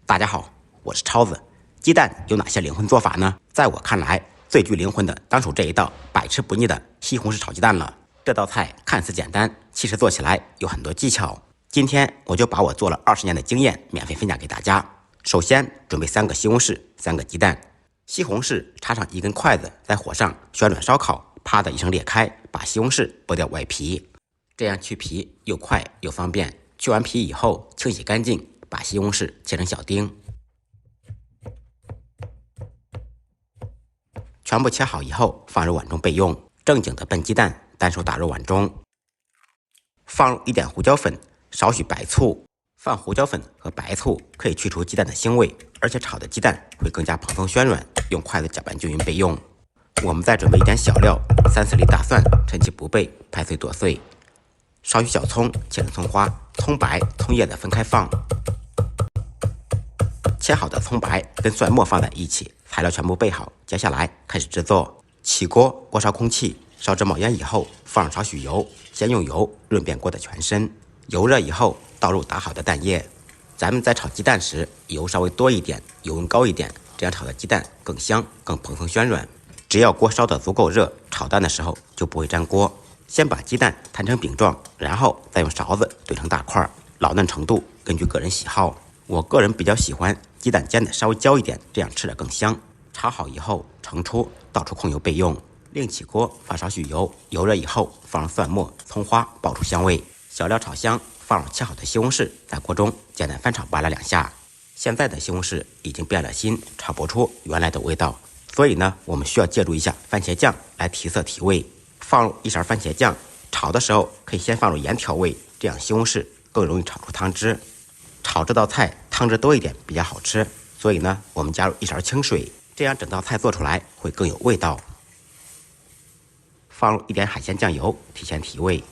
大家好，我是超子。鸡蛋有哪些灵魂做法呢？在我看来，最具灵魂的当属这一道百吃不腻的西红柿炒鸡蛋了。这道菜看似简单，其实做起来有很多技巧。今天我就把我做了20年的经验免费分享给大家。首先准备3个西红柿，3个鸡蛋。西红柿插上1根筷子，在火上旋转烧烤，啪的一声裂开，把西红柿剥掉外皮。这样去皮又快又方便。去完皮以后，清洗干净，把西红柿切成小丁。全部切好以后，放入碗中备用。正经的笨鸡蛋，单手打入碗中，放入1点胡椒粉，少许白醋。放胡椒粉和白醋可以去除鸡蛋的腥味，而且炒的鸡蛋会更加蓬松暄软。用筷子搅拌均匀备用。我们再准备1点小料，3-4粒大蒜，趁其不备拍碎剁碎。少许小葱，切成葱花，葱白、葱叶子分开放。切好的葱白跟蒜末放在一起，材料全部备好，接下来开始制作。起锅，锅烧空气，烧至冒烟以后，放上少许油，先用油润遍锅的全身。油热以后，倒入打好的蛋液。咱们在炒鸡蛋时，油稍微多一点，油温高一点，这样炒的鸡蛋更香，更蓬松暄软。只要锅烧得足够热，炒蛋的时候就不会粘锅。先把鸡蛋摊成饼状，然后再用勺子怼成大块，老嫩程度根据个人喜好。我个人比较喜欢鸡蛋煎的稍微焦一点，这样吃着更香。炒好以后盛出，倒出控油备用。另起锅放少许油，油热以后放入蒜末、葱花，爆出香味。小料炒香，放入切好的西红柿，在锅中简单翻炒扒拉2下。现在的西红柿已经变了心，炒不出原来的味道，所以呢，我们需要借助一下番茄酱来提色提味。放入1勺番茄酱，炒的时候可以先放入盐调味，这样西红柿更容易炒出汤汁。炒这道菜汤汁多一点比较好吃，所以呢，我们加入1勺清水，这样整道菜做出来会更有味道。放入1点海鲜酱油，提鲜提味。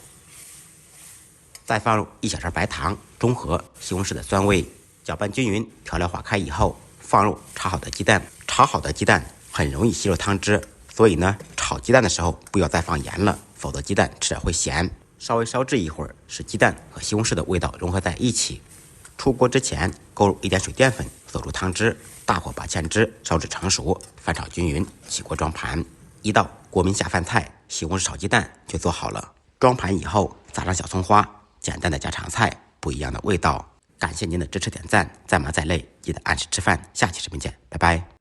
再放入1小勺白糖，中和西红柿的酸味。搅拌均匀，调料化开以后，放入炒好的鸡蛋。炒好的鸡蛋很容易吸入汤汁，所以呢，炒鸡蛋的时候不要再放盐了，否则鸡蛋吃着会咸。稍微烧制一会儿，使鸡蛋和西红柿的味道融合在一起。出锅之前勾入1点水淀粉，锁住汤汁，大火把芡汁烧至成熟，翻炒均匀，起锅装盘。一道国民下饭菜西红柿炒鸡蛋就做好了。装盘以后撒上小葱花，简单的家常菜，不一样的味道。感谢您的支持点赞，再忙再累记得按时吃饭。下期视频见，拜拜。